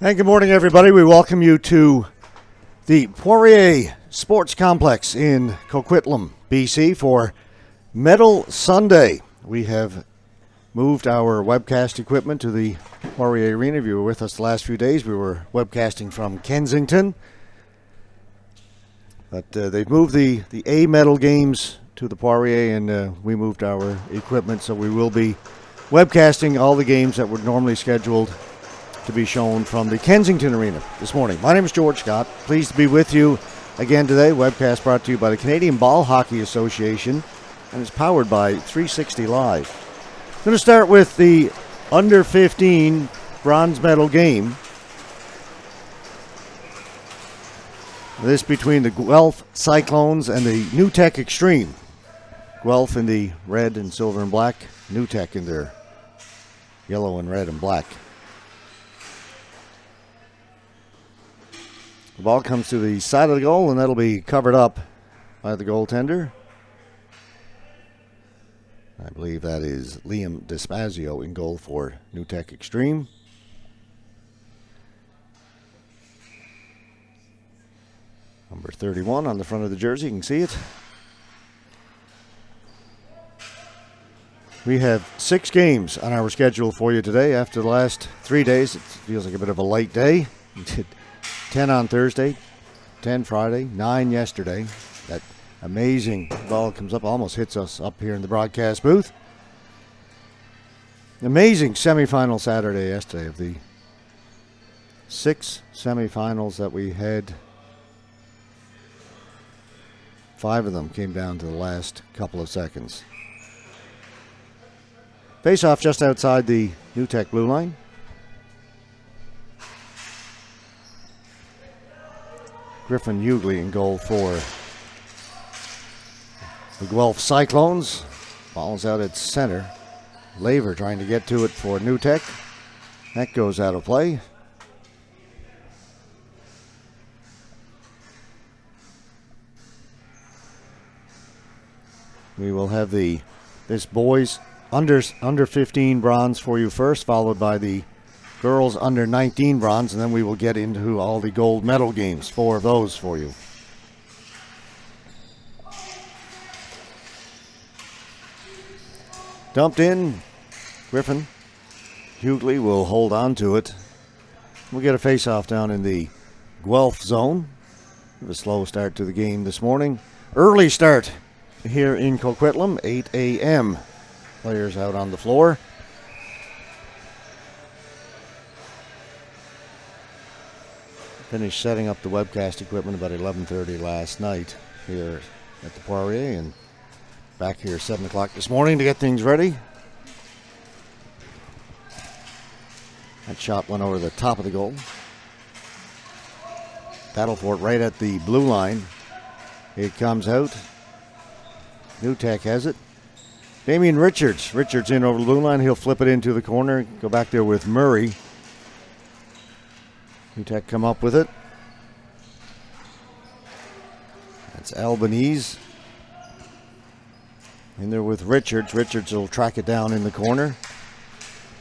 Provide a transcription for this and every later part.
And good morning, everybody. We welcome you to the Poirier Sports Complex in Coquitlam, BC for Medal Sunday. We have moved our webcast equipment to the Poirier Arena. If you were with us the last few days, we were webcasting from Kensington. But they've moved the A medal games to the Poirier, and we moved our equipment, so we will be webcasting all the games that were normally scheduled to be shown from the Kensington Arena this morning. My name is George Scott. Pleased to be with you again today. Webcast brought to you by the Canadian Ball Hockey Association, and it's powered by 360 Live. I'm going to start with the under 15 bronze medal game. This between the Guelph Cyclones and the New Tech Xtreme. Guelph in the red and silver and black. New Tech in their yellow and red and black. The ball comes to the side of the goal, and that'll be covered up by the goaltender. I believe that is Liam Despazio in goal for New Tech Xtreme. Number 31 on the front of the jersey, you can see it. We have 6 games on our schedule for you today. After the last 3 days, it feels like a bit of a light day. We did 10 on Thursday, 10 Friday, 9 yesterday. That amazing ball comes up, almost hits us up here in the broadcast booth. Amazing semifinal Saturday yesterday. Of the 6 semifinals that we had, 5 of them came down to the last couple of seconds. Face-off just outside the New Tech blue line. Griffin Hughley in goal for the Guelph Cyclones. Ball's out at center. Laver trying to get to it for New Tech. That goes out of play. We will have this boys under 15 bronze for you first, followed by the girls under 19 bronze, and then we will get into all the gold medal games, 4 of those for you. Dumped in. Griffin Hughley will hold on to it. We'll get a face-off down in the Guelph zone. A slow start to the game this morning. Early start here in Coquitlam, 8 a.m. Players out on the floor. Finished setting up the webcast equipment about 11:30 last night here at the Poirier, and back here 7 o'clock this morning to get things ready. That shot went over the top of the goal. Battle for it right at the blue line. It comes out. New Tech has it. Damian Richards. Richards in over the blue line. He'll flip it into the corner. Go back there with Murray. New Tech come up with it. That's Albanese. In there with Richards. Richards will track it down in the corner.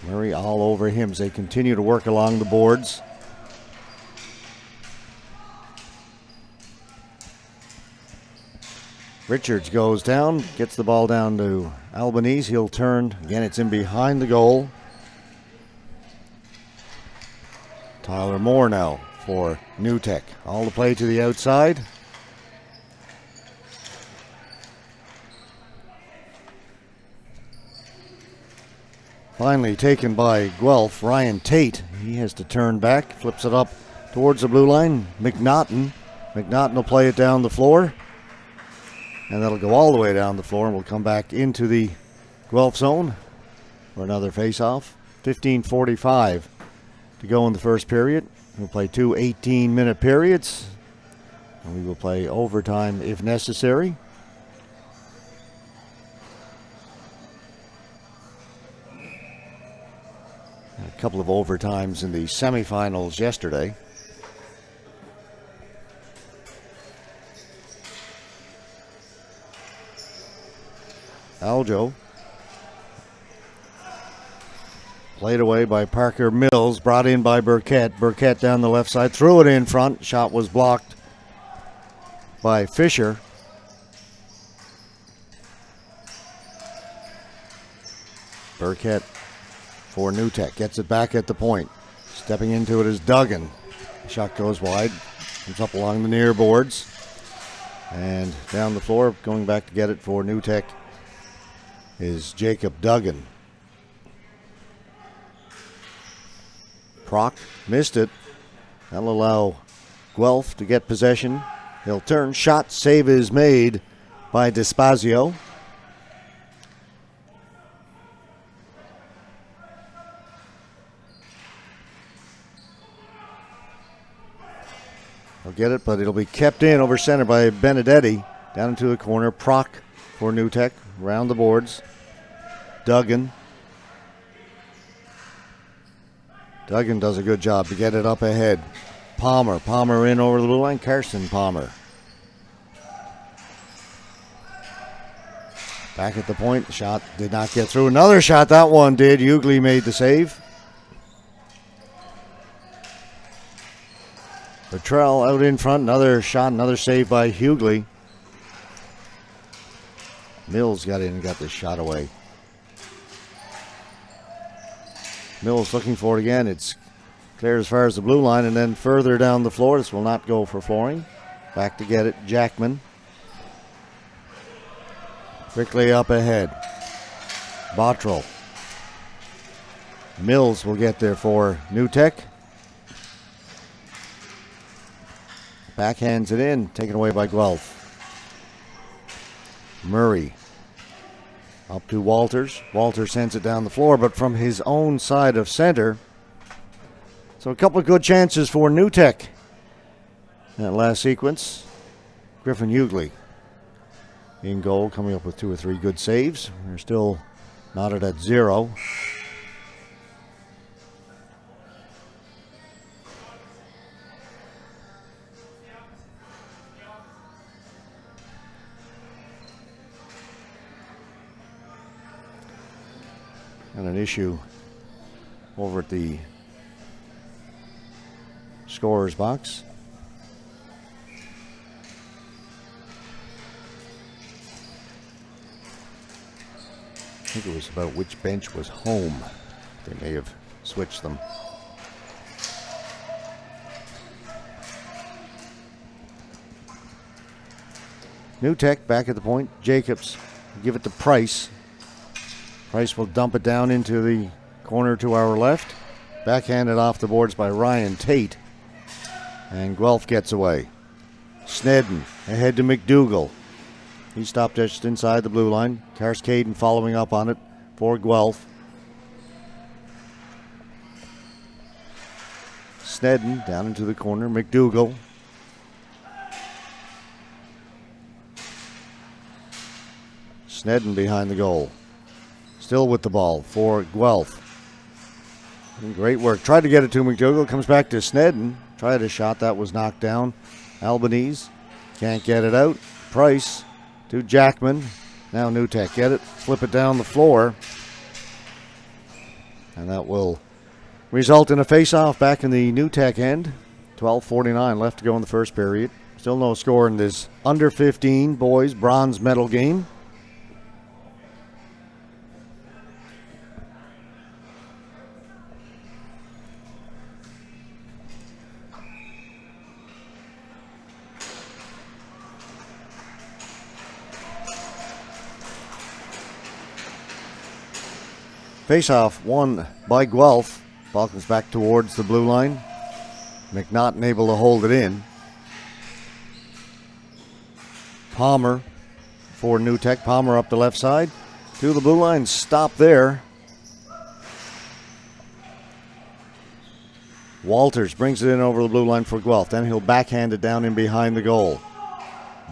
Murray all over him as they continue to work along the boards. Richards goes down, gets the ball down to Albanese. He'll turn. Again, it's in behind the goal. Tyler Moore now for New Tech. All the play to the outside. Finally taken by Guelph. Ryan Tate. He has to turn back. Flips it up towards the blue line. McNaughton will play it down the floor. And that'll go all the way down the floor, and we'll come back into the Guelph zone for another face-off. 15:45 to go in the first period. We'll play 2 18-minute periods, and we will play overtime if necessary. A couple of overtimes in the semifinals yesterday. Aljo Played away by Parker Mills, brought in by Burkett. Burkett down the left side, threw it in front. Shot was blocked by Fisher. Burkett for New Tech, gets it back at the point. Stepping into it is Duggan. Shot goes wide, comes up along the near boards. And down the floor, going back to get it for New Tech is Jacob Duggan. Proc missed it. That'll allow Guelph to get possession. He'll turn. Shot save is made by Despazio. He'll get it, but it'll be kept in over center by Benedetti. Down into the corner. Proc for New Tech. Around the boards. Duggan. Duggan does a good job to get it up ahead. Palmer. Palmer in over the blue line. Carson Palmer. Back at the point. The shot did not get through. Another shot. That one did. Hughley made the save. Luttrell out in front. Another shot. Another save by Hughley. Mills got in and got this shot away. Mills looking for it again. It's clear as far as the blue line, and then further down the floor. This will not go for flooring. Back to get it, Jackman. Quickly up ahead. Bottrell. Mills will get there for New Tech. Backhands it in, taken away by Guelph. Murray. Up to Walters. Walters sends it down the floor, but from his own side of center. So a couple of good chances for New Tech. That last sequence, Griffin Hughley in goal, coming up with 2 or 3 good saves. We're still knotted at 0. And an issue over at the scorer's box. I think it was about which bench was home. They may have switched them. New Tech back at the point. Jacobs give it to Price. Price will dump it down into the corner to our left. Backhanded off the boards by Ryan Tate. And Guelph gets away. Snedden ahead to McDougall. He stopped just inside the blue line. Carscaden following up on it for Guelph. Snedden down into the corner. McDougall. Snedden behind the goal. Still with the ball for Guelph. Great work. Tried to get it to McDougall. Comes back to Snedden. Tried a shot that was knocked down. Albanese can't get it out. Price to Jackman. Now New Tech get it. Flip it down the floor. And that will result in a face-off back in the New Tech end. 12:49 left to go in the first period. Still no score in this under 15 boys bronze medal game. Face-off won by Guelph. Ball comes back towards the blue line. McNaughton able to hold it in. Palmer for New Tech. Palmer up the left side to the blue line. Stop there. Walters brings it in over the blue line for Guelph. Then he'll backhand it down in behind the goal.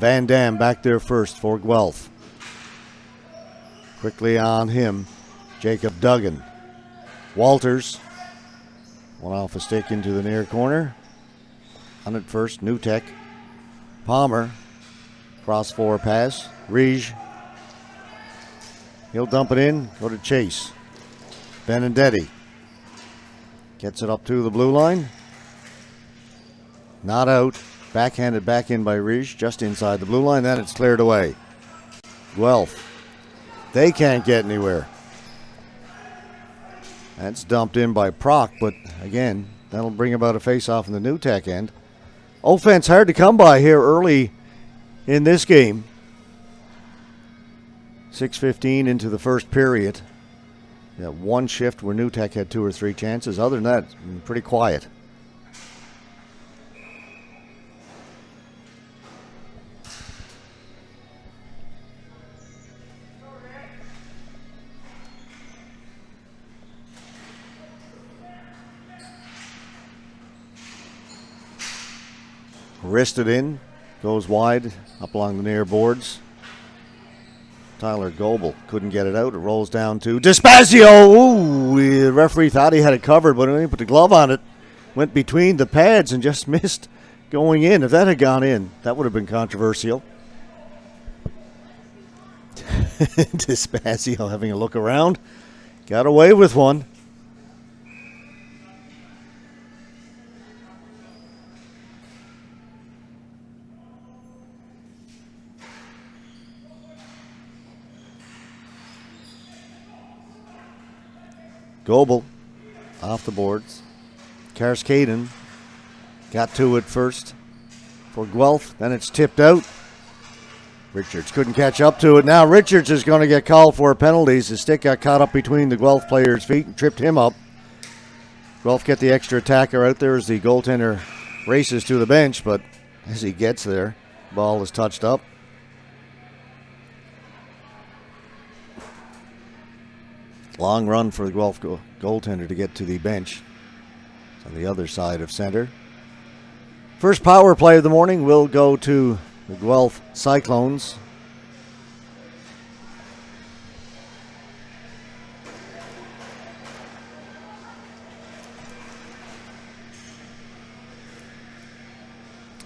Van Dam back there first for Guelph. Quickly on him. Jacob Duggan. Walters. One off a stick into the near corner. On it first, New Tech. Palmer. Cross forward pass. Rige. He'll dump it in. Go to Chase. Benedetti. Gets it up to the blue line. Not out. Backhanded back in by Ridge, just inside the blue line. Then it's cleared away. Guelph. They can't get anywhere. That's dumped in by Proc, but again, that'll bring about a face-off in the New Tech end. Offense hard to come by here early in this game. 6:15 into the first period. Yeah, one shift where New Tech had 2 or 3 chances. Other than that, pretty quiet. Wristed in, goes wide, up along the near boards. Tyler Goebel couldn't get it out. It rolls down to Despazio. Ooh, the referee thought he had it covered, but when he put the glove on it, went between the pads and just missed going in. If that had gone in, that would have been controversial. Despazio having a look around. Got away with one. Goebel off the boards. Karskaden got to it first for Guelph. Then it's tipped out. Richards couldn't catch up to it. Now Richards is going to get called for penalties. His stick got caught up between the Guelph player's feet and tripped him up. Guelph get the extra attacker out there as the goaltender races to the bench, but as he gets there, ball is touched up. Long run for the Guelph goaltender to get to the bench. It's on the other side of center. First power play of the morning will go to the Guelph Cyclones.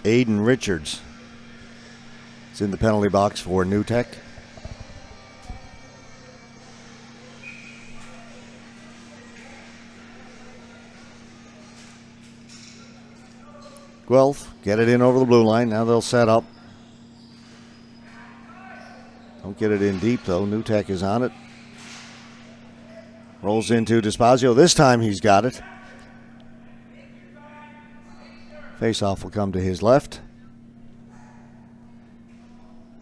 Aiden Richards is in the penalty box for New Tech. Guelph get it in over the blue line. Now they'll set up. Don't get it in deep, though. New Tech is on it. Rolls into Despazio. This time he's got it. Face-off will come to his left.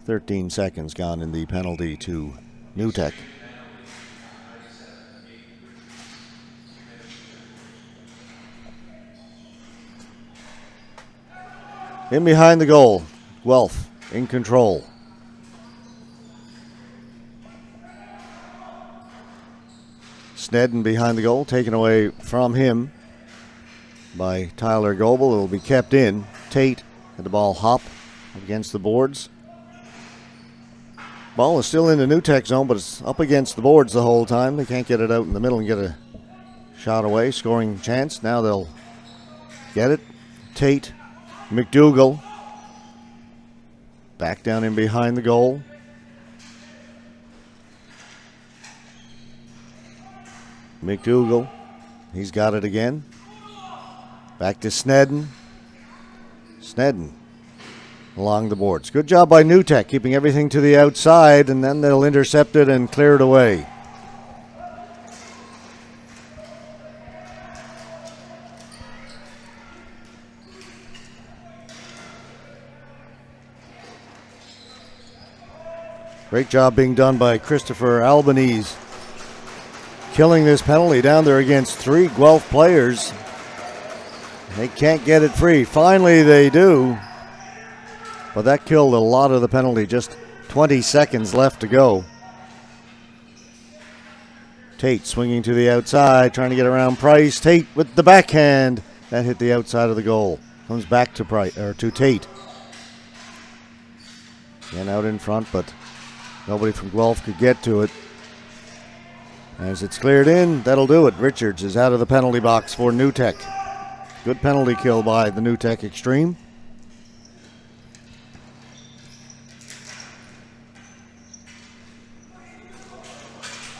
13 seconds gone in the penalty to New Tech. In behind the goal, Guelph in control. Snedden behind the goal, taken away from him by Tyler Goebel. It will be kept in. Tate had the ball hop against the boards. Ball is still in the New Tech zone, but it's up against the boards the whole time. They can't get it out in the middle and get a shot away. Scoring chance. Now they'll get it. Tate. McDougall back down in behind the goal. McDougall, he's got it again. Back to Snedden. Snedden along the boards. Good job by New Tech, keeping everything to the outside, and then they'll intercept it and clear it away. Great job being done by Christopher Albanese. Killing this penalty down there against 3 Guelph players. They can't get it free. Finally they do. But that killed a lot of the penalty. Just 20 seconds left to go. Tate swinging to the outside, trying to get around Price. Tate with the backhand. That hit the outside of the goal. Comes back to Price, or to Tate. And out in front, but nobody from Guelph could get to it. As it's cleared in, that'll do it. Richards is out of the penalty box for New Tech. Good penalty kill by the New Tech Xtreme.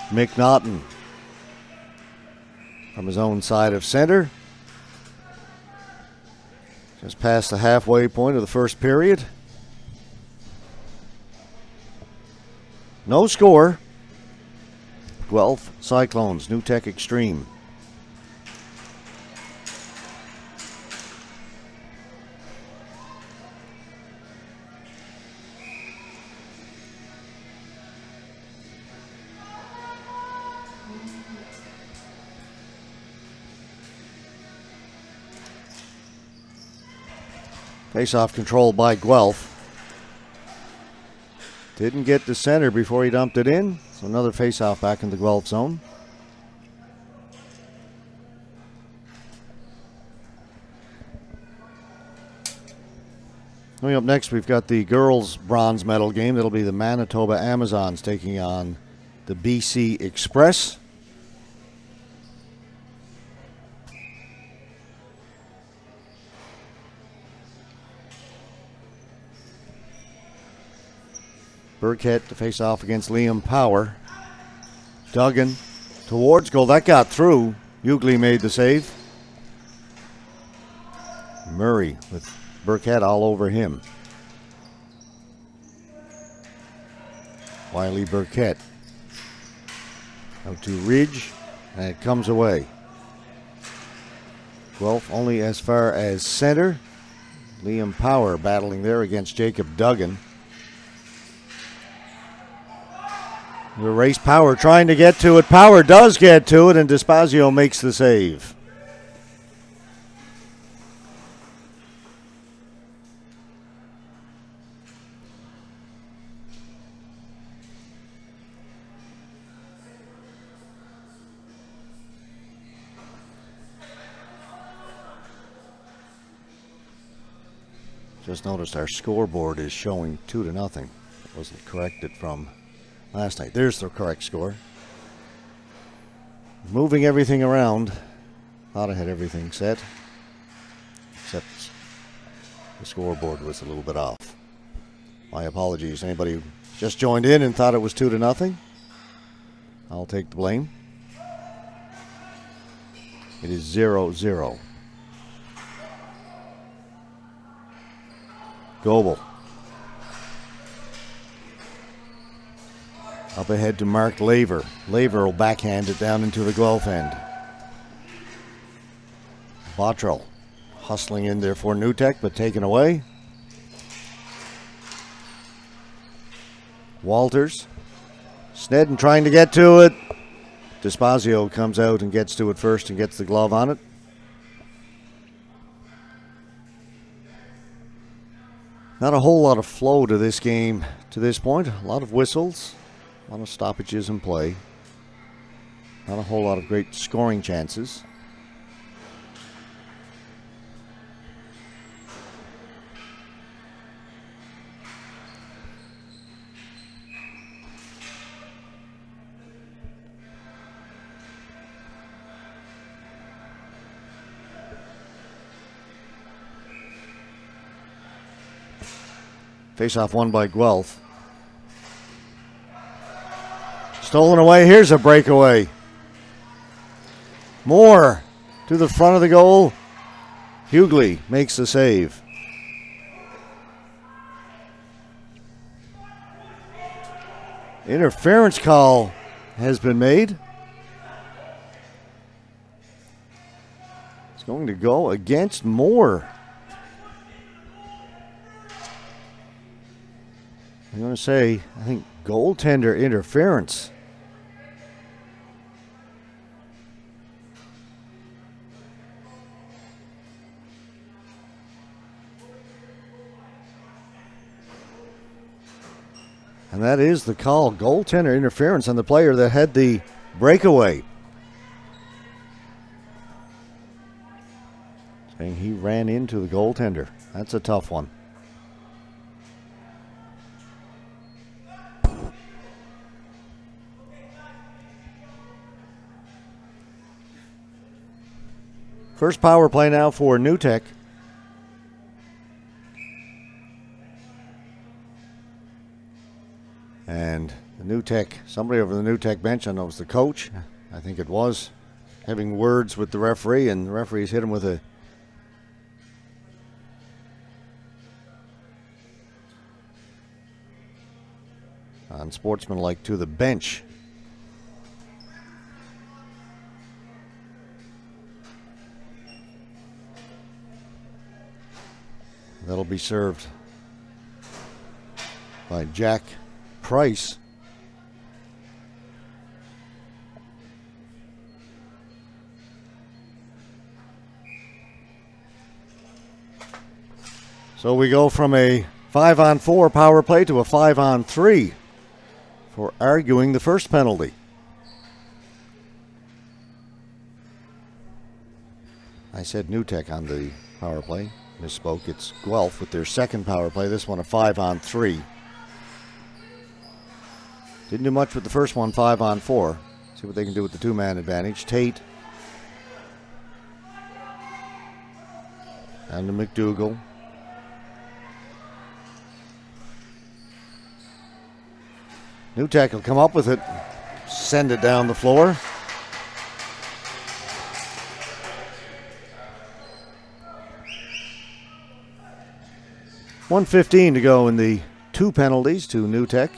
McNaughton from his own side of center. Just past the halfway point of the first period. No score. Guelph Cyclones, New Tech Xtreme. Face-off controlled by Guelph. Didn't get to center before he dumped it in. So another face-off back in the Guelph zone. Coming up next, we've got the girls' bronze medal game. That'll be the Manitoba Amazons taking on the BC Express. Burkett to face off against Liam Power. Duggan towards goal. That got through. Hughley made the save. Murray with Burkett all over him. Wiley Burkett. Out to Ridge, and it comes away. Guelph only as far as center. Liam Power battling there against Jacob Duggan. The race Power trying to get to it. Power does get to it, and Despacio makes the save. Just noticed our scoreboard is showing 2-0. It wasn't corrected from last night. There's the correct score. Moving everything around. Thought I had everything set. Except the scoreboard was a little bit off. My apologies. Anybody who just joined in and thought it was 2-0? I'll take the blame. It is 0-0. Goebel. Up ahead to Mark Laver. Laver will backhand it down into the Guelph end. Bottrell hustling in there for New Tech, but taken away. Walters. Snedden trying to get to it. Despacio comes out and gets to it first and gets the glove on it. Not a whole lot of flow to this game to this point. A lot of whistles. A lot of stoppages in play. Not a whole lot of great scoring chances. Face-off won by Guelph. Stolen away. Here's a breakaway. Moore to the front of the goal. Hughley makes the save. Interference call has been made. It's going to go against Moore. I'm going to say, I think, goaltender interference. And that is the call. Goaltender interference on the player that had the breakaway. Saying he ran into the goaltender. That's a tough one. First power play now for New Tech. And the New Tech, somebody over the New Tech bench, I know it was the coach, I think it was, having words with the referee, and the referee's hit him with a unsportsmanlike to the bench. That'll be served by Jack Price. So we go from a 5-on-4 power play to a 5-on-3 for arguing the first penalty. I said New Tech on the power play. Misspoke. It's Guelph with their second power play. This one a 5-on-3. Didn't do much with the first one, 5-on-4. See what they can do with the two-man advantage. Tate and to McDougall. New Tech will come up with it, send it down the floor. .115 to go in the two penalties to New Tech.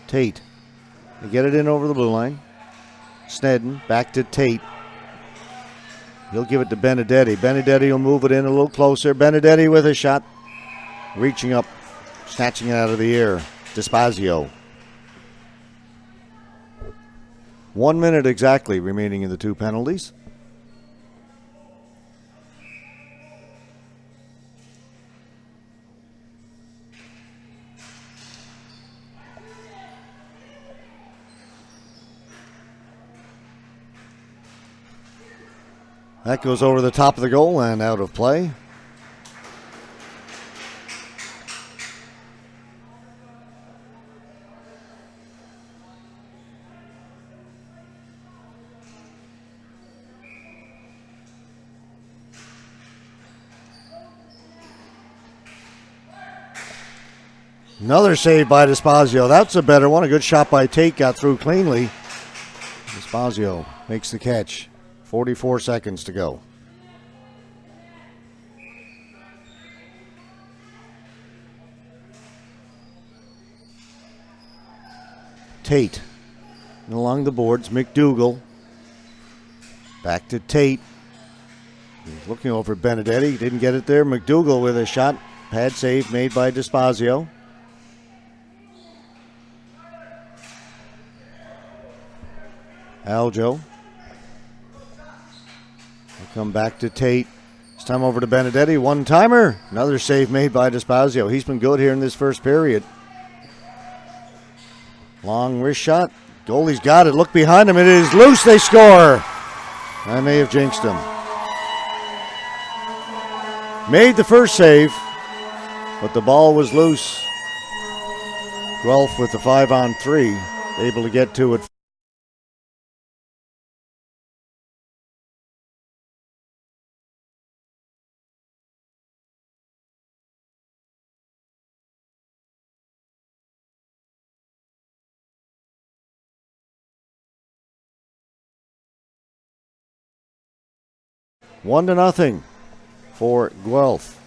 Tate, they get it in over the blue line. Snedden back to Tate. He'll give it to Benedetti. Benedetti will move it in a little closer. Benedetti with a shot, reaching up, snatching it out of the air. Despazio. 1 minute exactly remaining in the two penalties. That goes over the top of the goal and out of play. Another save by Despazio. That's a better one. A good shot by Tate. Got through cleanly. Despazio makes the catch. 44 seconds to go. Tate. And along the boards, McDougall. Back to Tate. He's looking over Benedetti. Didn't get it there. McDougall with a shot. Pad save made by Despazio. Aljo. Come back to Tate. This time over to Benedetti. One-timer. Another save made by Despazio. He's been good here in this first period. Long wrist shot. Goalie's got it. Look behind him. It is loose. They score. I may have jinxed him. Made the first save, but the ball was loose. Guelph with the 5-on-3. Able to get to it. One to nothing for Guelph.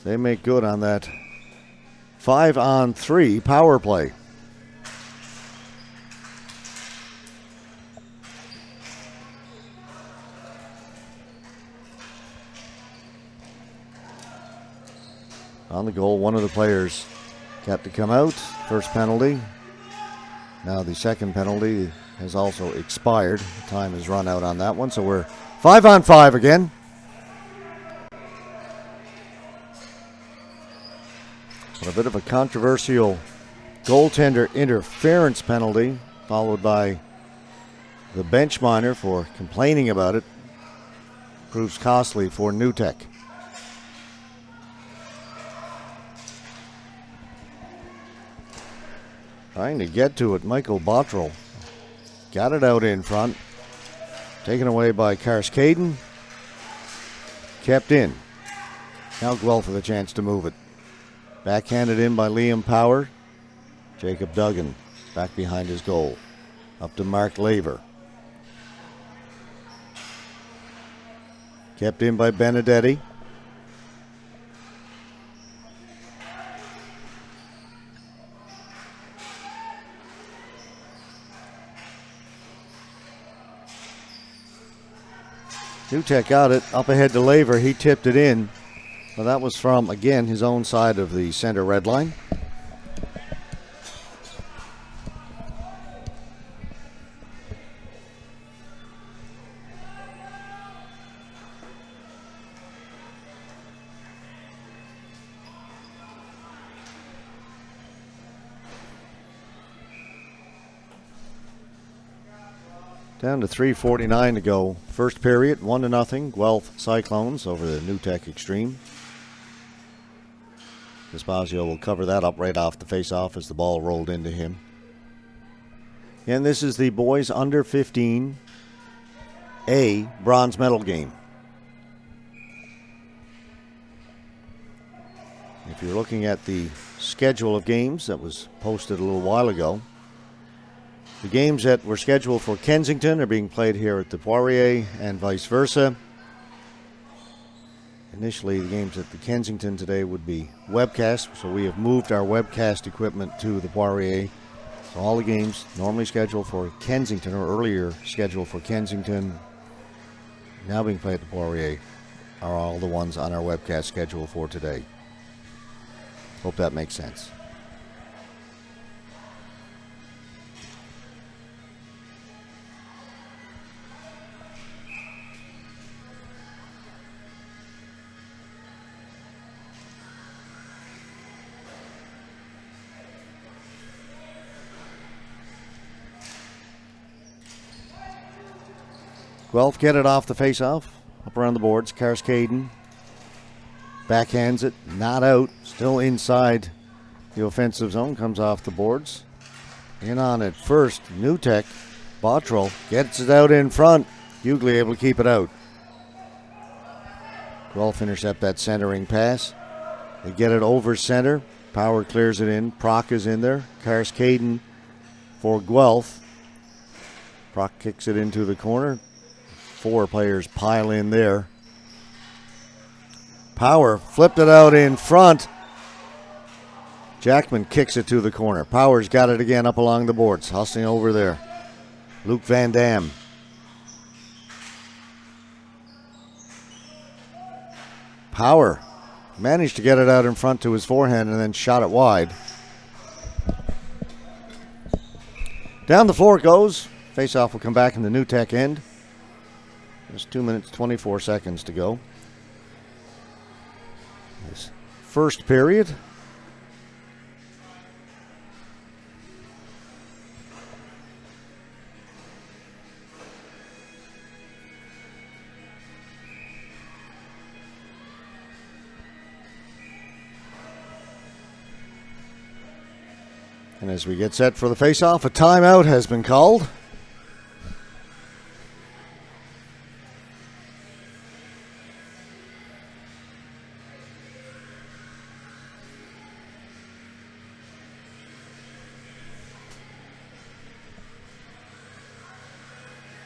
They make good on that 5-on-3 power play. On the goal, one of the players got to come out. First penalty. Now the second penalty has also expired. Time has run out on that one, so we're 5-on-5 again. But a bit of a controversial goaltender interference penalty, followed by the bench minor for complaining about it. Proves costly for New Tech. Trying to get to it, Michael Bottrell. Got it out in front. Taken away by Karskaden. Kept in. Now Guelph with a chance to move it. Backhanded in by Liam Power. Jacob Duggan back behind his goal. Up to Mark Laver. Kept in by Benedetti. Newtek got it up ahead to Laver. He tipped it in. Well, that was from, again, his own side of the center red line. Down to 3:49 to go. First period, 1-0. Guelph Cyclones over the Newtek Xtreme. Despacio will cover that up right off the face-off as the ball rolled into him. And this is the boys under 15 A bronze medal game. If you're looking at the schedule of games that was posted a little while ago, the games that were scheduled for Kensington are being played here at the Poirier and vice versa. Initially, the games at the Kensington today would be webcast, so we have moved our webcast equipment to the Poirier. So all the games normally scheduled for Kensington, or earlier scheduled for Kensington, now being played at the Poirier, are all the ones on our webcast schedule for today. Hope that makes sense. Guelph get it off the face-off, up around the boards. Karskaden backhands it, not out, still inside the offensive zone, comes off the boards. In on it first, Newtek, Bottrell gets it out in front. Hughley able to keep it out. Guelph intercept that centering pass. They get it over center. Power clears it in. Proc is in there. Karskaden for Guelph. Proc kicks it into the corner. 4 players pile in there. Power flipped it out in front. Jackman kicks it to the corner. Power's got it again up along the boards. Hustling over there. Luke Van Dam. Power managed to get it out in front to his forehand and then shot it wide. Down the floor it goes. Face-off will come back in the Newtek end. Just 2 minutes, 24 seconds to go. This first period. And as we get set for the face-off, a timeout has been called.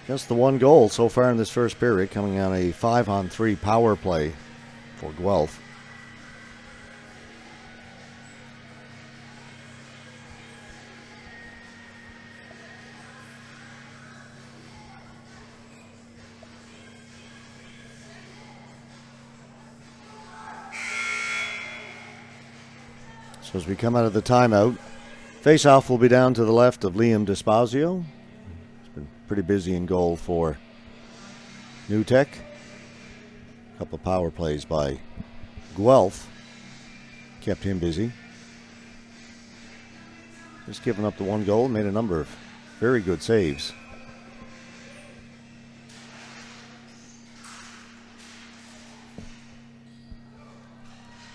Just the one goal so far in this first period, coming on a 5-on-3 power play for Guelph. So as we come out of the timeout, face-off will be down to the left of Liam Despacio. Pretty busy in goal for Newtek. A couple of power plays by Guelph kept him busy. Just giving up the one goal, made a number of very good saves.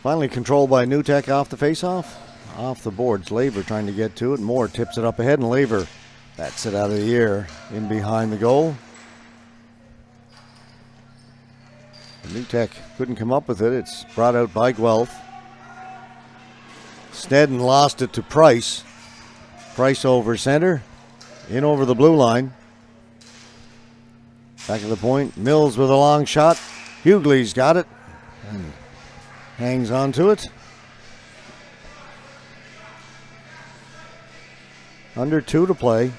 Finally controlled by Newtek off the face-off. Off the boards, Laver trying to get to it. Moore tips it up ahead, and Laver bats it out of the air in behind the goal. Newtek couldn't come up with it. It's brought out by Guelph. Snedden lost it to Price. Price over center. in over the blue line. Back of the point, Mills with a long shot. Hughley's got it and hangs on to it. Under 2 to play.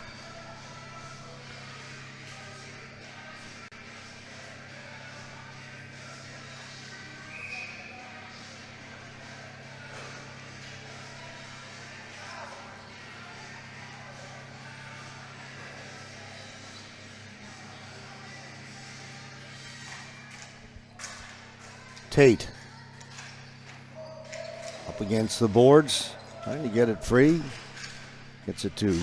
Tate up against the boards, trying to get it free. Gets it to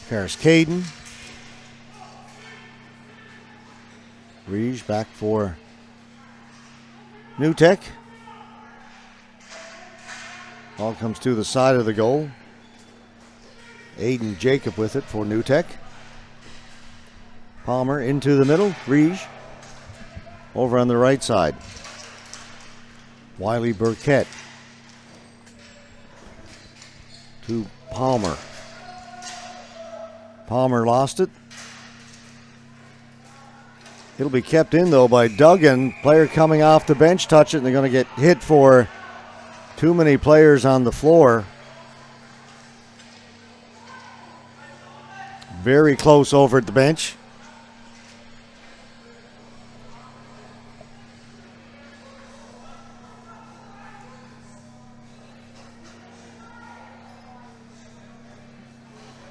Paris Caden. Reege back for New Tech. Ball comes to the side of the goal. Aiden Jacob with it for New Tech. Palmer into the middle. Reege over on the right side. Wiley Burkett to Palmer. Palmer lost it. It'll be kept in though by Duggan. Player coming off the bench touch it and they're going to get hit for too many players on the floor. Very close over at the bench.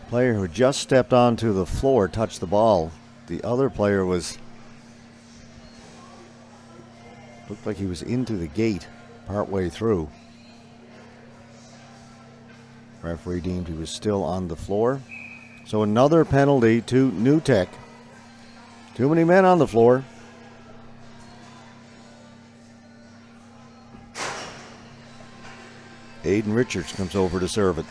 Player who just stepped onto the floor touched the ball. The other player looked like he was into the gate partway through. Referee deemed he was still on the floor. So another penalty to New Tech. Too many men on the floor. Aiden Richards comes over to serve it.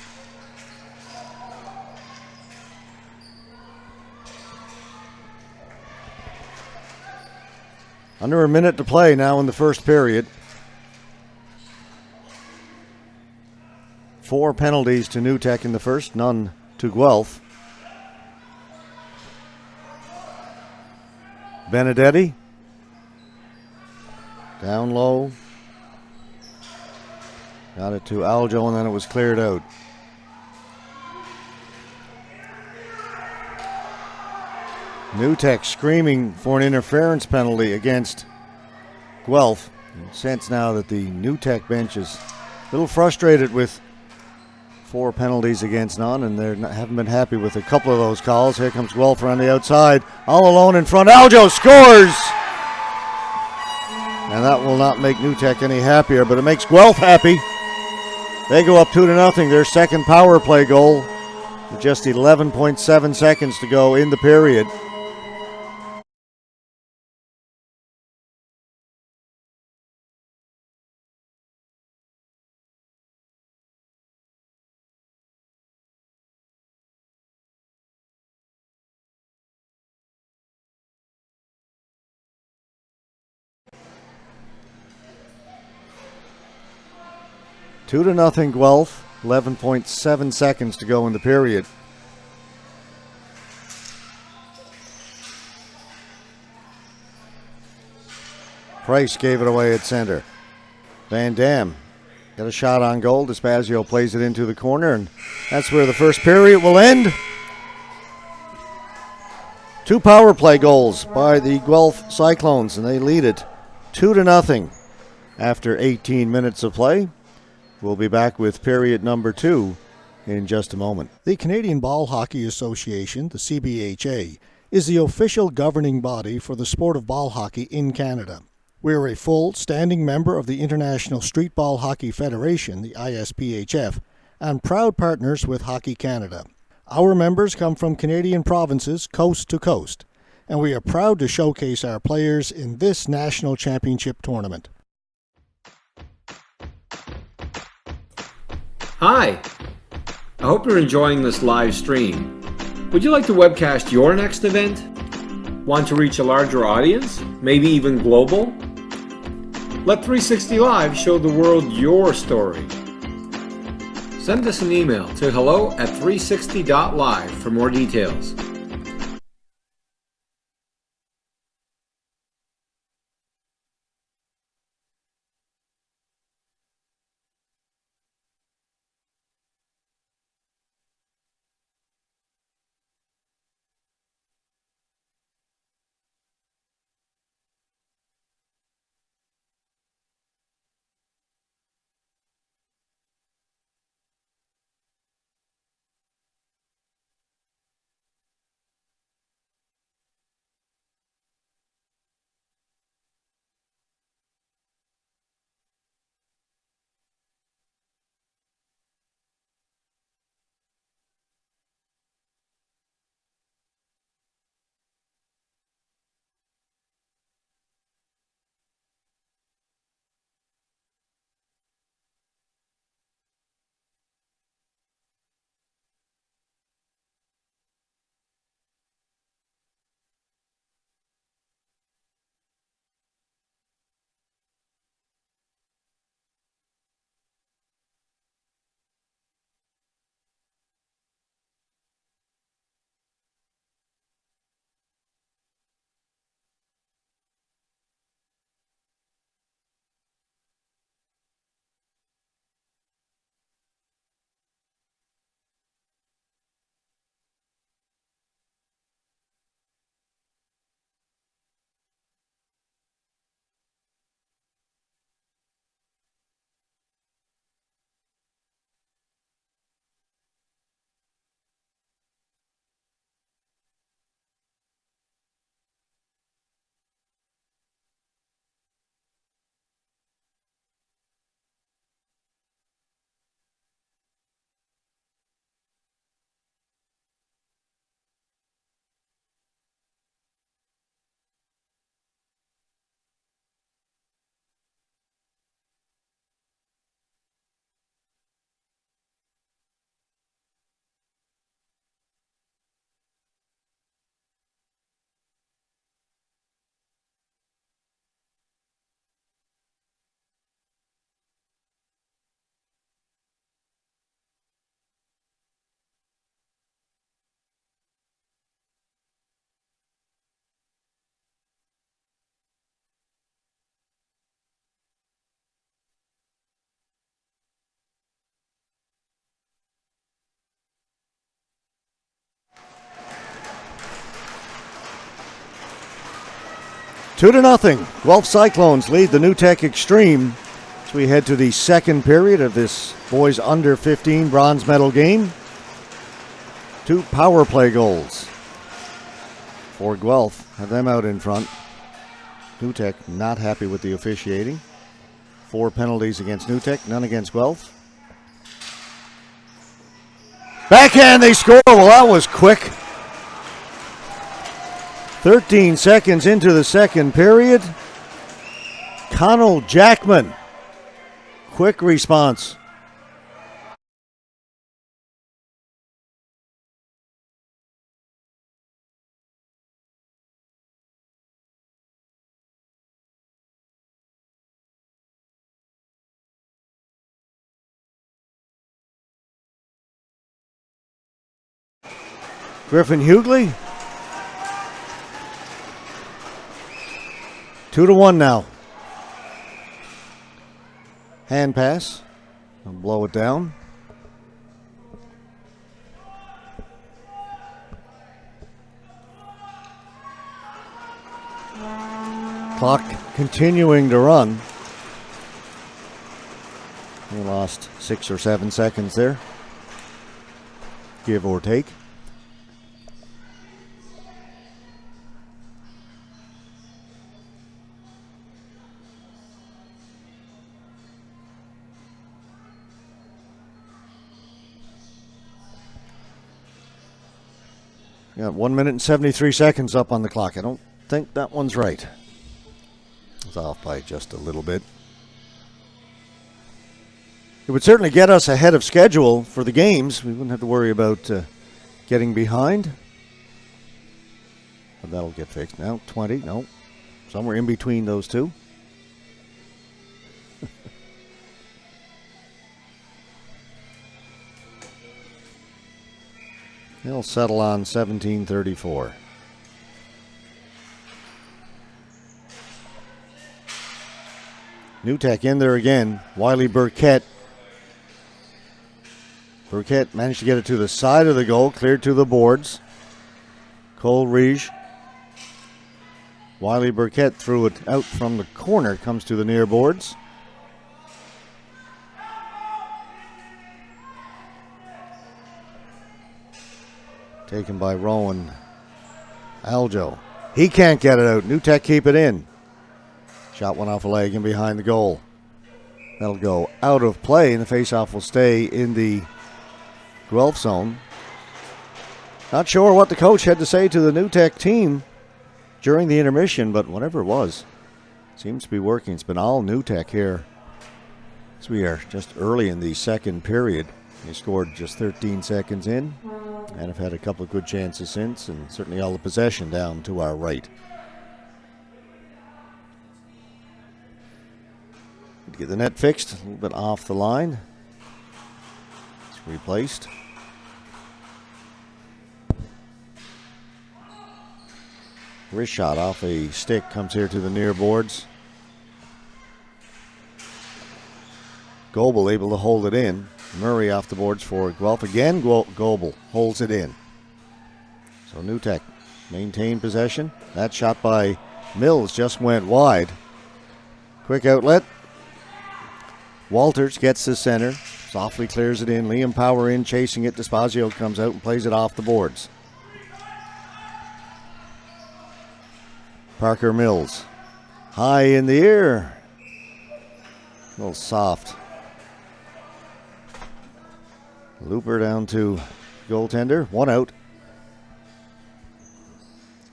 Under a minute to play now in the first period. 4 penalties to New Tech in the first, none to Guelph. Benedetti. Down low. Got it to Aljo and then it was cleared out. New Tech screaming for an interference penalty against Guelph. Sense now that the New Tech bench is a little frustrated with 4 penalties against none, and they haven't been happy with a couple of those calls. Here comes Guelph on the outside, all alone in front. Aljo scores! And that will not make New Tech any happier, but it makes Guelph happy. They go up 2-0, their second power play goal, with just 11.7 seconds to go in the period. Two to nothing Guelph, 11.7 seconds to go in the period. Price gave it away at center. Van Dam got a shot on goal. Despazio plays it into the corner, and that's where the first period will end. 2 power play goals by the Guelph Cyclones, and they lead it 2-0 after 18 minutes of play. We'll be back with period number 2 in just a moment. The Canadian Ball Hockey Association, the CBHA, is the official governing body for the sport of ball hockey in Canada. We are a full standing member of the International Street Ball Hockey Federation, the ISPHF, and proud partners with Hockey Canada. Our members come from Canadian provinces coast to coast, and we are proud to showcase our players in this national championship tournament. Hi, I hope you're enjoying this live stream. Would you like to webcast your next event? Want to reach a larger audience, maybe even global? Let 360 Live show the world your story. send us an email to hello@360.live for more details. Two to nothing. Guelph Cyclones lead the NewTek Xtreme as we head to the second period of this boys under 15 bronze medal game. 2 power play goals for Guelph. Have them out in front. NewTek not happy with the officiating. 4 penalties against NewTek, none against Guelph. Backhand, they score. Well, that was quick. 13 seconds into the second period. Connell Jackman. Quick response. Griffin Hughley. 2-1 now. Hand pass. I'll blow it down. Clock continuing to run. We lost 6 or 7 seconds there, give or take. Got 1 minute and 73 seconds up on the clock. I don't think that one's right. It's off by just a little bit. It would certainly get us ahead of schedule for the games. We wouldn't have to worry about getting behind. But that'll get fixed now. 20, no. Somewhere in between those two. We'll settle on 17-34. New Tech in there again. Wiley Burkett. Burkett managed to get it to the side of the goal, cleared to the boards. Cole Riege. Wiley Burkett threw it out from the corner, comes to the near boards. Taken by Rowan Aljo. He can't get it out. New Tech keep it in. Shot one off a leg and behind the goal. That'll go out of play, and the faceoff will stay in the Guelph zone. Not sure what the coach had to say to the New Tech team during the intermission, but whatever it was, seems to be working. It's been all New Tech here as we are just early in the second period. They scored just 13 seconds in and have had a couple of good chances since, and certainly all the possession down to our right. To get the net fixed, a little bit off the line. It's replaced. Wrist shot off a stick comes here to the near boards. Goebel able to hold it in. Murray off the boards for Guelph again. Goebel holds it in. So New Tech maintain possession. That shot by Mills just went wide. Quick outlet. Walters gets the center. Softly clears it in. Liam Power in, chasing it. Desposio comes out and plays it off the boards. Parker Mills. High in the air. A little soft. Looper down to goaltender. One out.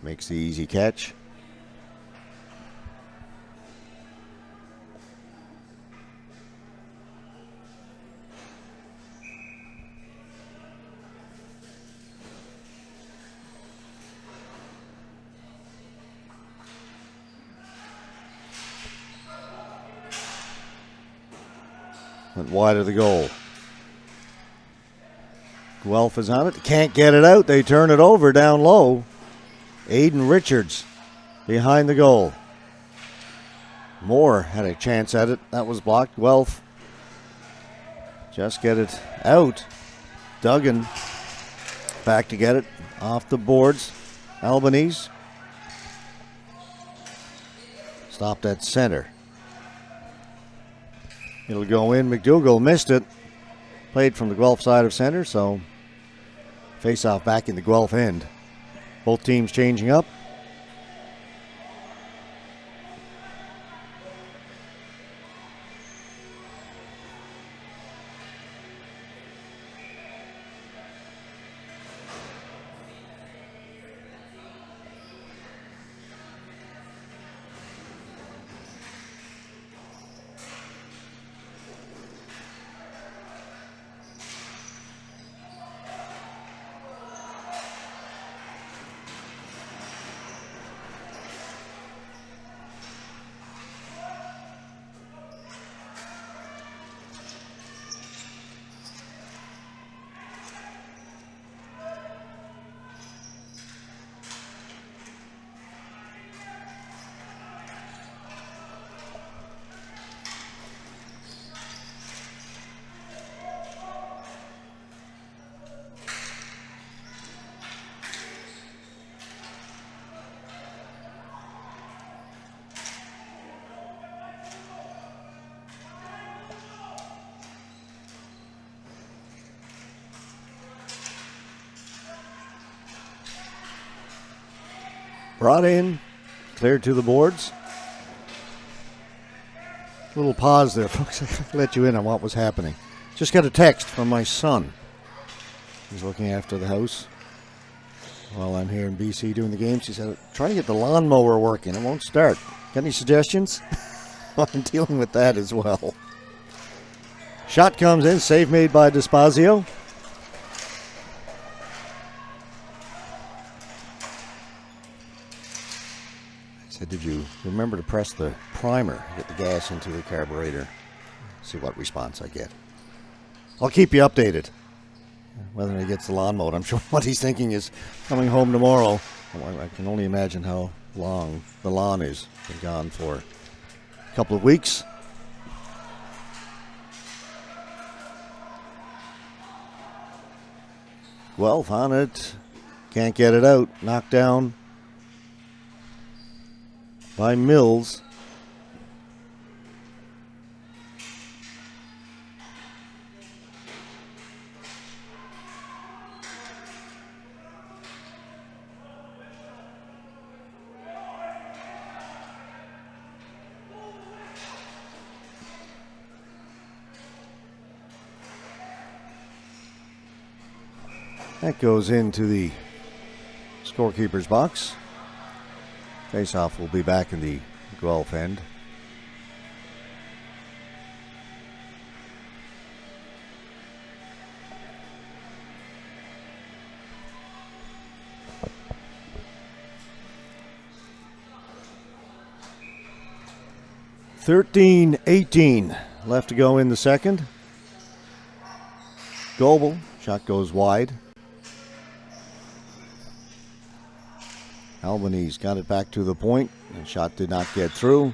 Makes the easy catch. Went wide of the goal. Guelph is on it. Can't get it out. They turn it over down low. Aiden Richards behind the goal. Moore had a chance at it. That was blocked. Guelph just get it out. Duggan back to get it off the boards. Albanese stopped at center. It'll go in. McDougall missed it. Played from the Guelph side of center, so face-off back in the Guelph end. Both teams changing up. Brought in, cleared to the boards. Little pause there, folks. I let you in on what was happening. Just got a text from my son. He's looking after the house while I'm here in BC doing the games. He said, try to get the lawnmower working. It won't start. Got any suggestions? I'm dealing with that as well. Shot comes in. Save made by Desposio. Said, did you remember to press the primer, get the gas into the carburetor? See what response I get. I'll keep you updated Whether he gets the lawn mowed, I'm sure what he's thinking is coming home tomorrow. I can only imagine how long the lawn is. Been gone for a couple of weeks. Guelph on it. Can't get it out. Knocked down by Mills. That goes into the scorekeeper's box. Faceoff will be back in the Guelph end. (13-18) left to go in the second. Goebel, shot goes wide. Albanese got it back to the point, and shot did not get through.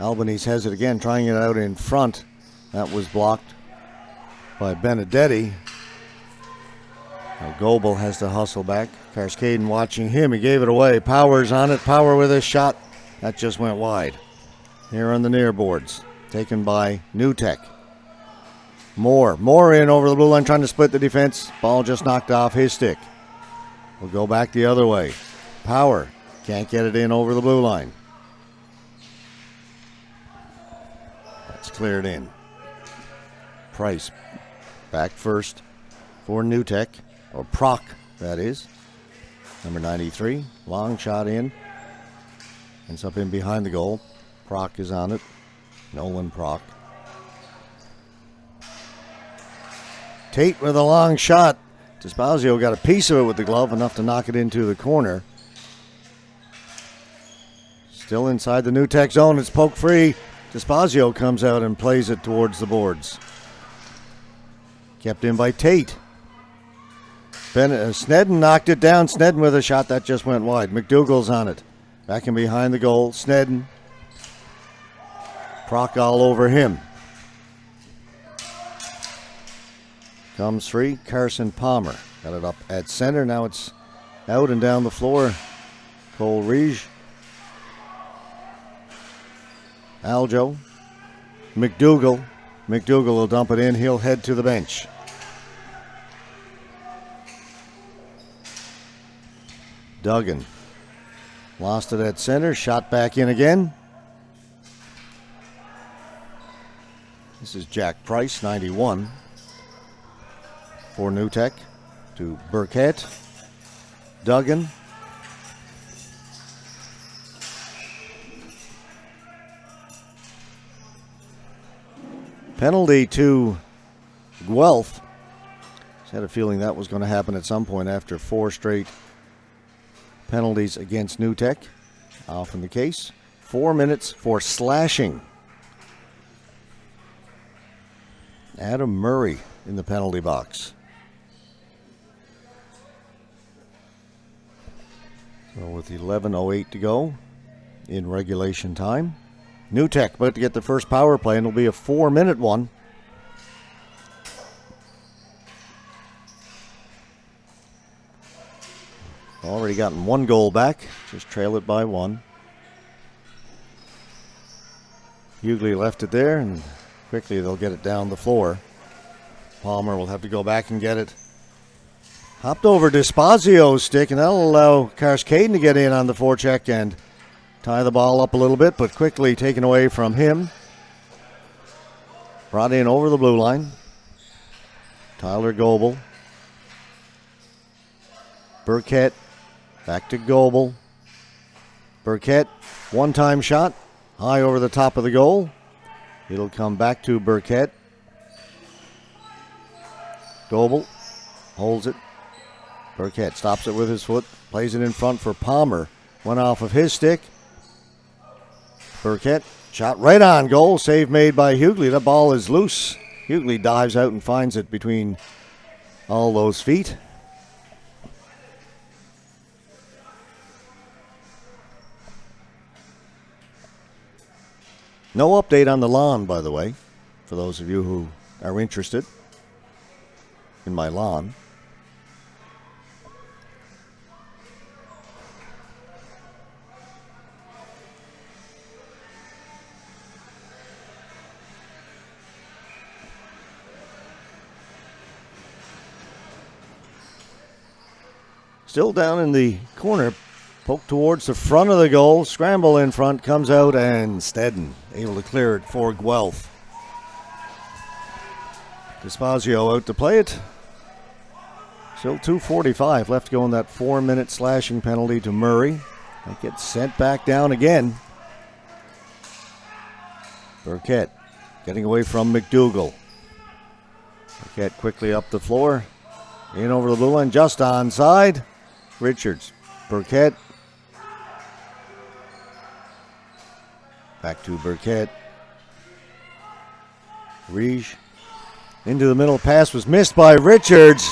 Albanese has it again, trying it out in front. That was blocked by Benedetti. Now Goebel has to hustle back. Karskaden watching him. He gave it away. Powers on it. Power with a shot. That just went wide. Here on the near boards. Taken by Newtek. Moore in over the blue line, trying to split the defense. Ball just knocked off his stick. We'll go back the other way. Power can't get it in over the blue line. That's cleared in. Price back first for Newtek, or Proc, that is. Number 93, long shot in. Ends up in behind the goal. Proc is on it. Nolan Proc. Tate with a long shot. Despacio got a piece of it with the glove, enough to knock it into the corner. Still inside the Newtek zone. It's poke free. Despacio comes out and plays it towards the boards. Kept in by Tate. Snedden knocked it down. Snedden with a shot that just went wide. McDougall's on it. Back in behind the goal. Snedden. Proc all over him. Comes free. Carson Palmer got it up at center. Now it's out and down the floor. Cole Riege. Aljo. McDougall. McDougall will dump it in. He'll head to the bench. Duggan. Lost it at center. Shot back in again. This is Jack Price, 91. For Newtek. To Burkett. Duggan. Penalty to Guelph. Just had a feeling that was going to happen at some point after 4 straight penalties against Newtek. Often the case. 4 minutes for slashing. Adam Murray in the penalty box. So with 11:08 to go in regulation time. Newtek about to get the first power play, and it'll be a 4-minute one. Already gotten 1 goal back. Just trail it by 1. Hughley left it there, and quickly they'll get it down the floor. Palmer will have to go back and get it. Hopped over Despazio's stick, and that'll allow Karskaden to get in on the forecheck and tie the ball up a little bit, but quickly taken away from him. Brought in over the blue line. Tyler Goebel. Burkett. Back to Goebel. Burkett. One-time shot. High over the top of the goal. It'll come back to Burkett. Goebel. Holds it. Burkett stops it with his foot. Plays it in front for Palmer. Went off of his stick. Burkett, shot right on goal. Save made by Hughley. The ball is loose. Hughley dives out and finds it between all those feet. No update on the lawn, by the way, for those of you who are interested in my lawn. Still down in the corner, poke towards the front of the goal, scramble in front, comes out, and Stedden able to clear it for Guelph. Desposio out to play it. Still 2:45 left to go in that 4-minute slashing penalty to Murray. That gets sent back down again. Burkett getting away from McDougall. Burkett quickly up the floor. In over the blue line, just onside. Richards, Burkett. Back to Burkett. Riege. Into the middle, pass was missed by Richards.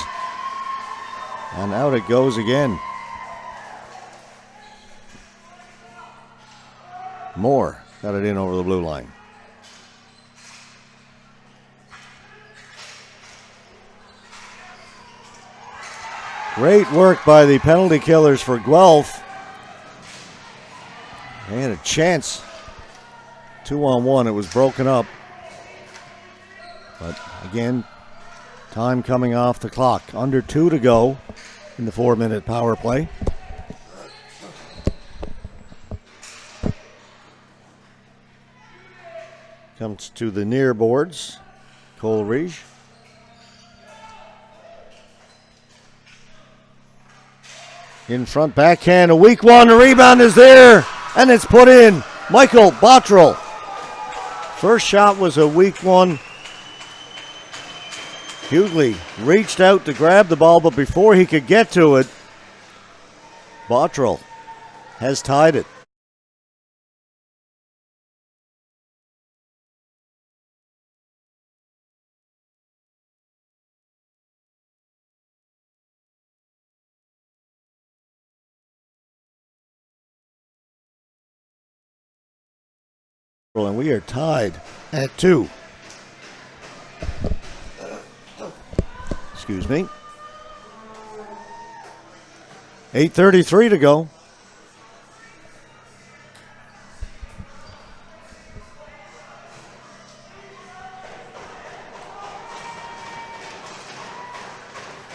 And out it goes again. Moore got it in over the blue line. Great work by the penalty killers for Guelph. They had a chance. 2-on-1, it was broken up. But again, time coming off the clock. Under 2 to go in the 4-minute power play. Comes to the near boards. Coleridge. In front, backhand, a weak one. The rebound is there, and it's put in. Michael Bottrell. First shot was a weak one. Hughley reached out to grab the ball, but before he could get to it, Bottrell has tied it. And we are tied at 2. Excuse me. 8:33 to go.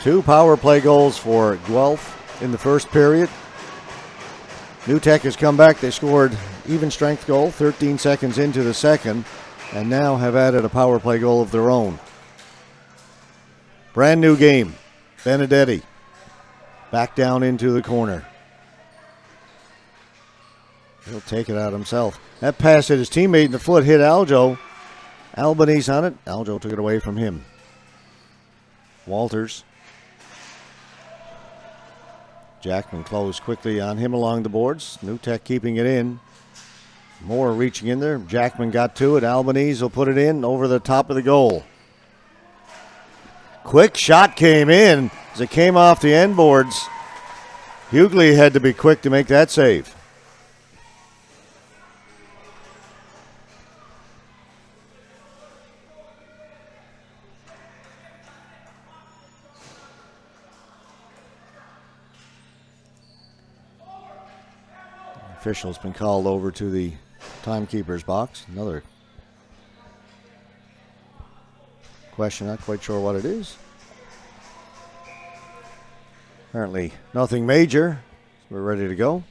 Two power play goals for Guelph in the first period. New Tech has come back. They scored even strength goal 13 seconds into the second and now have added a power play goal of their own. Brand new game. Benedetti back down into the corner. He'll take it out himself. That pass hit his teammate in the foot, hit Aljo. Albanese on it. Aljo took it away from him. Walters. Jackman closed quickly on him along the boards. New Tech keeping it in. Moore reaching in there. Jackman got to it. Albanese will put it in over the top of the goal. Quick shot came in as it came off the end boards. Hughley had to be quick to make that save. Official's been called over to the timekeeper's box. Another question, not quite sure what it is. Apparently nothing major. We're ready to go.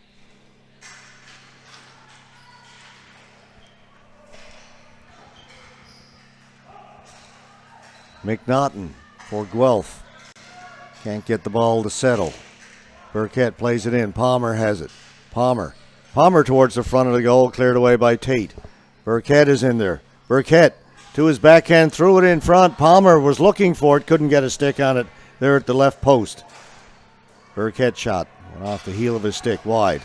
McNaughton for Guelph. Can't get the ball to settle. Burkett plays it in. Palmer has it. Palmer towards the front of the goal, cleared away by Tate. Burkett is in there. Burkett to his backhand, threw it in front. Palmer was looking for it, couldn't get a stick on it there at the left post. Burkett shot, went off the heel of his stick, wide.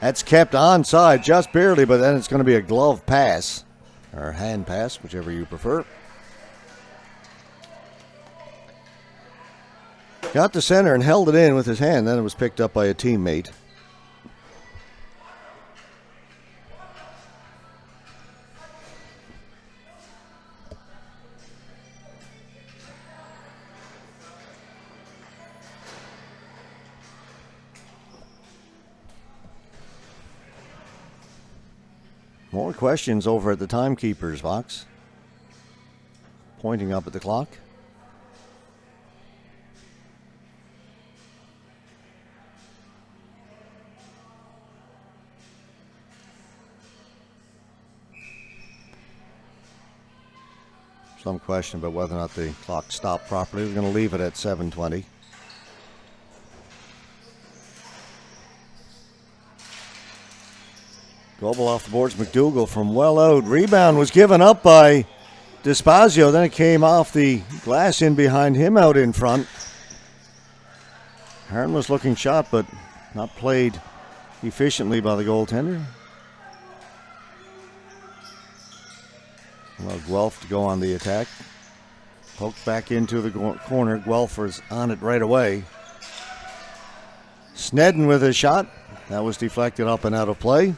That's kept onside just barely, but then it's going to be a glove pass, or hand pass, whichever you prefer. Got to center and held it in with his hand, then it was picked up by a teammate. More questions over at the timekeepers, Vox. Pointing up at the clock. Some question about whether or not the clock stopped properly. We're going to leave it at 7:20. Global off the boards. McDougall from well out. Rebound was given up by Despacio. Then it came off the glass in behind him out in front. Harmless looking shot, but not played efficiently by the goaltender. Well, Guelph to go on the attack. Poked back into the corner. Guelph was on it right away. Snedden with a shot. That was deflected up and out of play.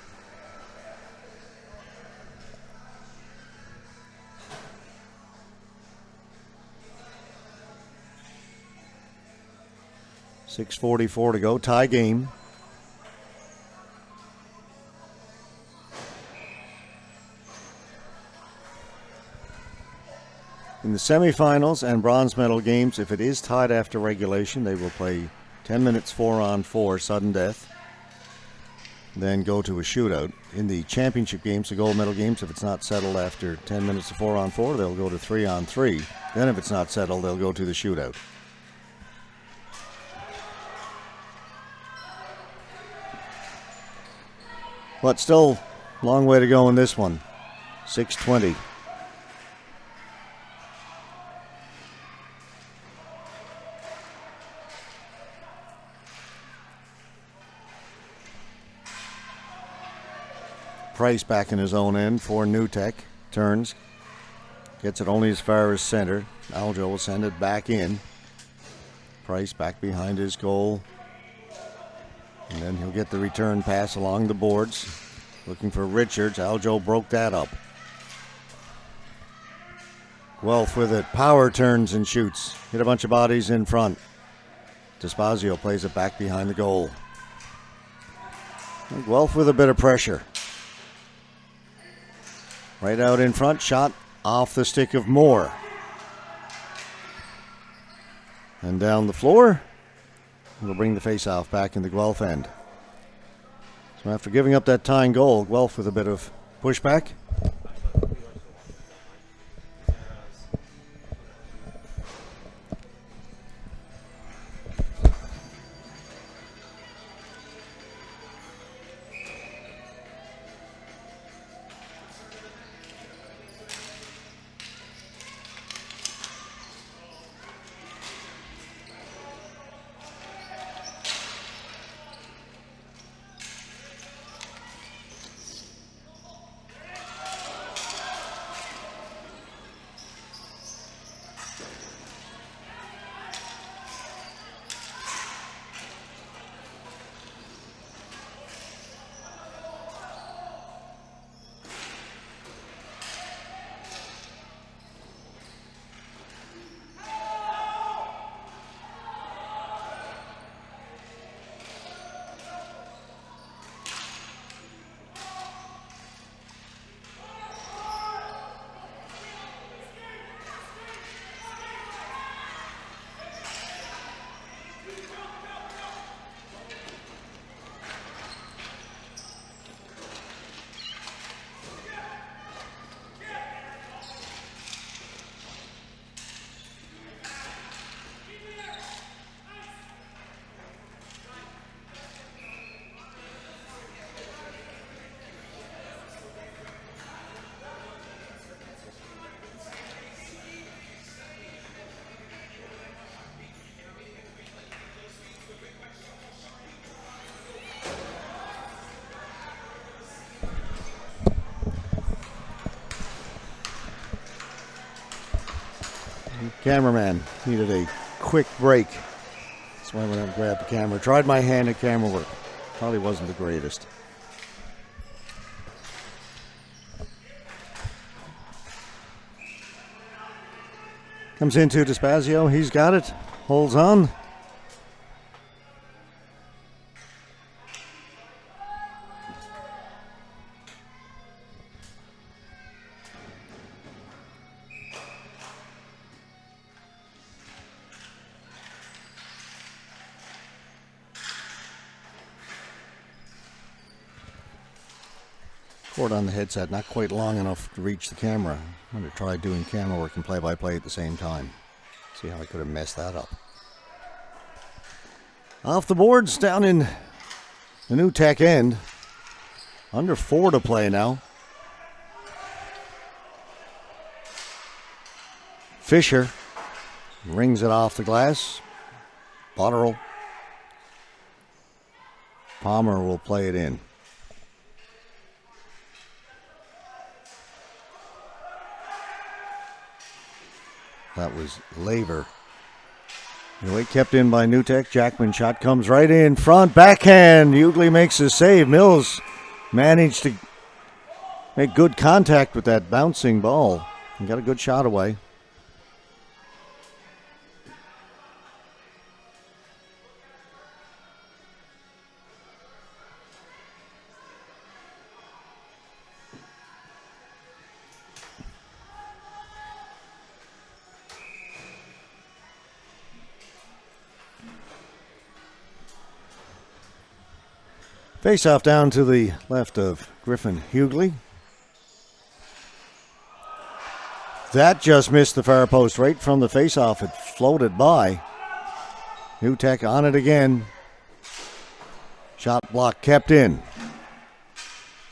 .6:44 to go. Tie game. In the semifinals and bronze medal games, if it is tied after regulation, they will play 10 minutes 4-on-4 sudden death, then go to a shootout. In the championship games, the gold medal games, if it's not settled after 10 minutes of 4-on-4, they'll go to 3-on-3. Then if it's not settled, they'll go to the shootout. But still, long way to go in this one. 6:20. Price back in his own end for New Tech. Turns. Gets it only as far as center. Aljo will send it back in. Price back behind his goal. And then he'll get the return pass along the boards. Looking for Richards. Aljo broke that up. Guelph with it. Power turns and shoots. Hit a bunch of bodies in front. Despacio plays it back behind the goal. And Guelph with a bit of pressure. Right out in front. Shot off the stick of Moore. And down the floor. We'll bring the face-off back in the Guelph end. So after giving up that tying goal, Guelph with a bit of pushback. Cameraman needed a quick break. That's why I went out and grabbed the camera. Tried my hand at camera work. Probably wasn't the greatest. Comes into Despazio. He's got it. Holds on. Cord on the headset, not quite long enough to reach the camera. I'm going to try doing camera work and play-by-play at the same time. See how I could have messed that up. Off the boards, down in the New Tech end. Under 4 to play now. Fisher rings it off the glass. Botterill. Palmer will play it in. That was Laver. Anyway, kept in by New Tech. Jackman shot comes right in front. Backhand. Hughley makes a save. Mills managed to make good contact with that bouncing ball and got a good shot away. Face off down to the left of Griffin Hughley. That just missed the far post right from the face off. It floated by. New Tech on it again. Shot block kept in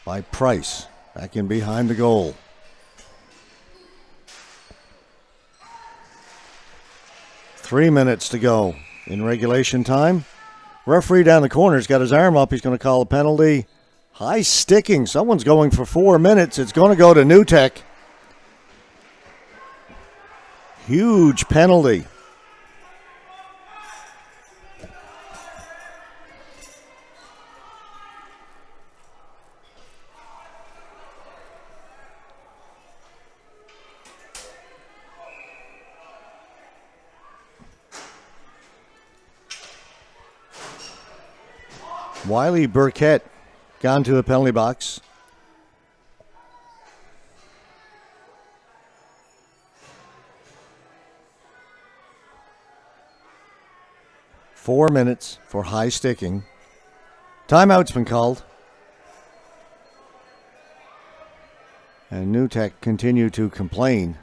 by Price. Back in behind the goal. Three minutes to go in regulation time. Referee down the corner's got his arm up. He's going to call a penalty. High sticking. Someone's going for 4 minutes. It's going to go to New Tech. Huge penalty. Wiley Burkett gone to the penalty box. Four minutes for high sticking. Timeout's been called. And New Tech continue to complain.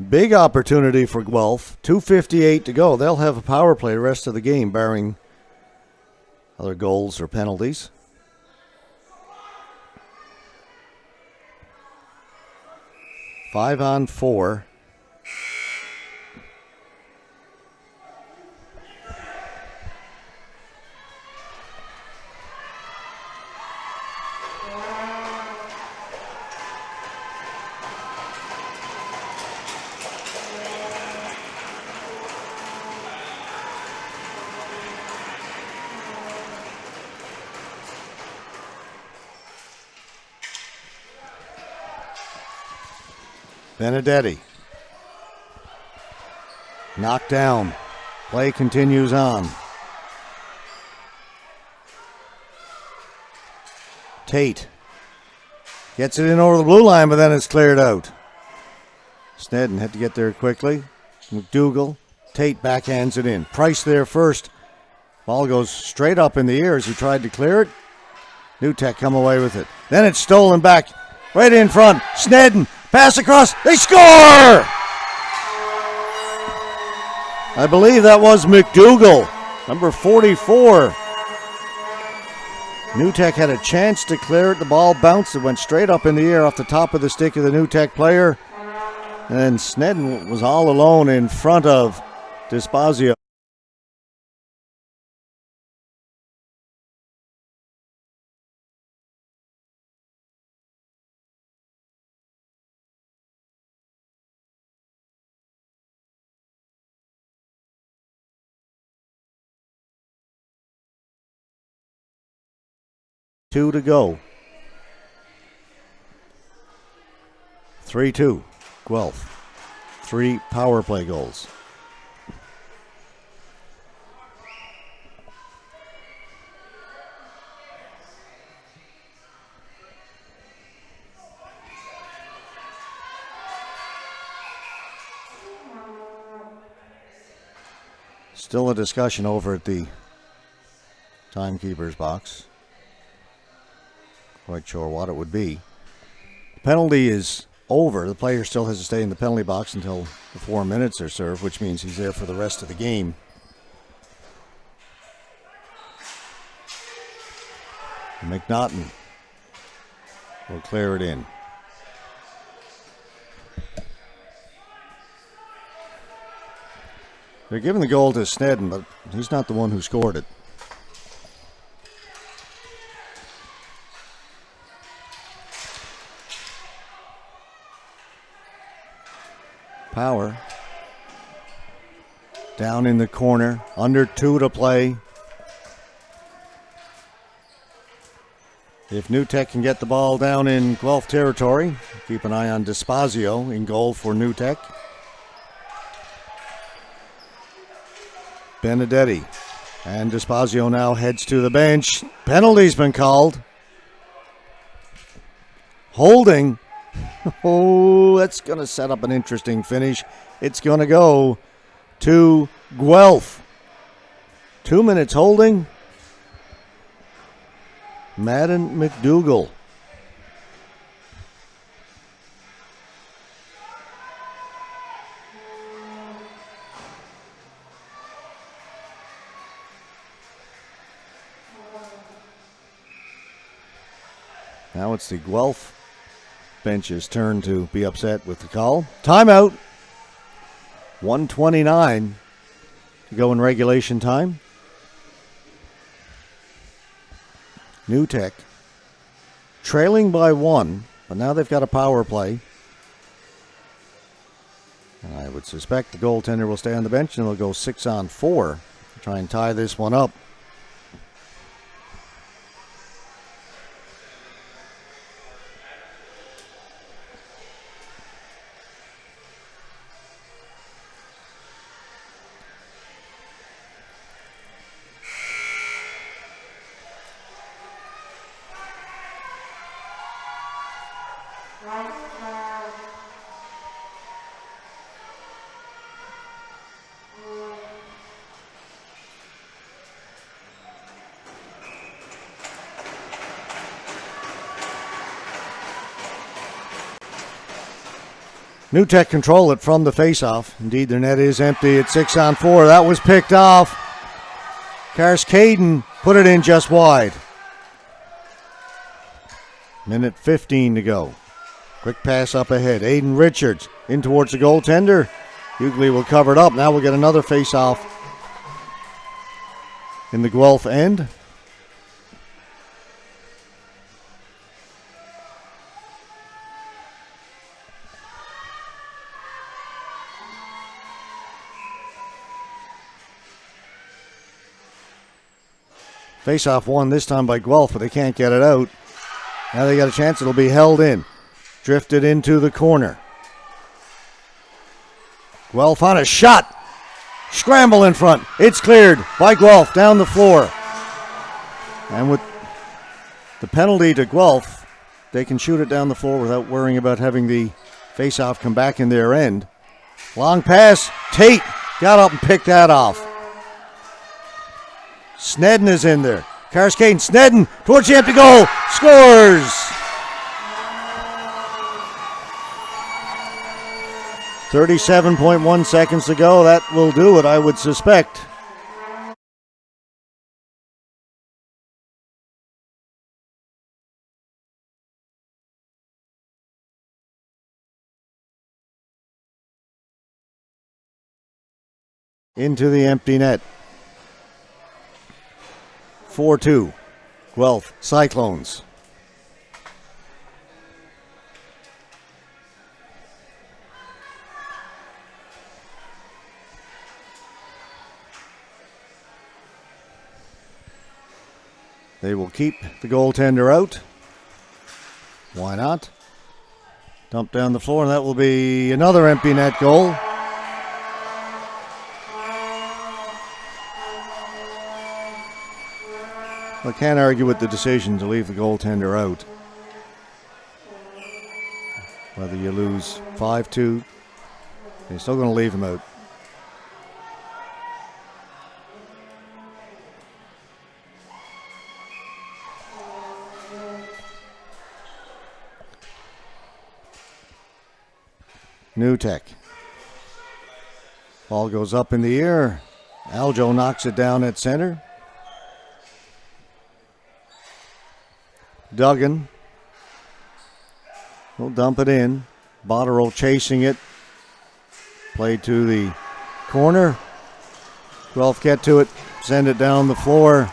Big opportunity for Guelph. 2:58 to go. They'll have a power play the rest of the game, barring other goals or penalties. Five on four. Benedetti. Knocked down. Play continues on. Tate. Gets it in over the blue line, but then it's cleared out. Snedden had to get there quickly. McDougall. Tate backhands it in. Price there first. Ball goes straight up in the air as he tried to clear it. New Tech come away with it. Then it's stolen back. Right in front. Snedden. Pass across. They score! I believe that was McDougall, number 44. New Tech had a chance to clear it. The ball bounced. It went straight up in the air off the top of the stick of the New Tech player. And Snedden was all alone in front of Despazio. 2 to go. 3-2. Guelph. 3 power play goals. Still a discussion over at the timekeeper's box. Quite sure what it would be. The penalty is over. The player still has to stay in the penalty box until the 4 minutes are served, which means he's there for the rest of the game. McNaughton will clear it in. They're giving the goal to Snedden, but he's not the one who scored it. Power. Down in the corner. Under 2 to play. If New Tech can get the ball down in Guelph territory, keep an eye on Despacio in goal for New Tech. Benedetti. And Despacio now heads to the bench. Penalty's been called. Holding. Oh, that's going to set up an interesting finish. It's going to go to Guelph. 2 minutes holding. Madden McDougall. Now it's the Guelph bench's turn to be upset with the call. Timeout. 1:29 to go in regulation time. New Tech trailing by 1, but now they've got a power play. And I would suspect the goaltender will stay on the bench and they'll go 6-on-4 to try and tie this one up. New Tech control it from the faceoff. Indeed, their net is empty at 6-on-4. That was picked off. Karskaden put it in just wide. Minute 15 to go. Quick pass up ahead. Aiden Richards in towards the goaltender. Hughley will cover it up. Now we'll get another faceoff in the Guelph end. Face-off won this time by Guelph, but they can't get it out. Now they got a chance. It'll be held in. Drifted into the corner. Guelph on a shot. Scramble in front. It's cleared by Guelph down the floor. And with the penalty to Guelph, they can shoot it down the floor without worrying about having the face-off come back in their end. Long pass. Tate got up and picked that off. Snedden is in there. Karskaden, Snedden towards the empty goal. Scores! .1 seconds to go. That will do it, I would suspect. Into the empty net. 4-2. Guelph Cyclones. They will keep the goaltender out. Why not? Dump down the floor, and that will be another empty net goal. I can't argue with the decision to leave the goaltender out. Whether you lose 5-2, you're still going to leave him out. New Tech. Ball goes up in the air. Aljo knocks it down at center. Duggan will dump it in. Botterill chasing it. Played to the corner. Guelph get to it. Send it down the floor.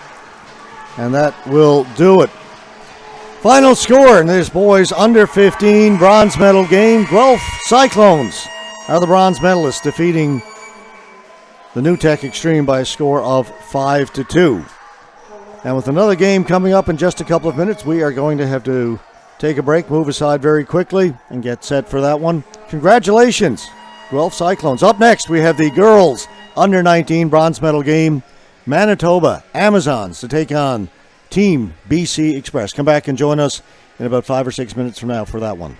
And that will do it. Final score in this boys under 15 bronze medal game. Guelph Cyclones are the bronze medalists, defeating the New Tech Xtreme by a score of 5-2. And with another game coming up in just a couple of minutes, we are going to have to take a break, move aside very quickly, and get set for that one. Congratulations, Guelph Cyclones. Up next, we have the girls under 19 bronze medal game. Manitoba Amazons to take on Team BC Express. Come back and join us in about 5 or 6 minutes from now for that one.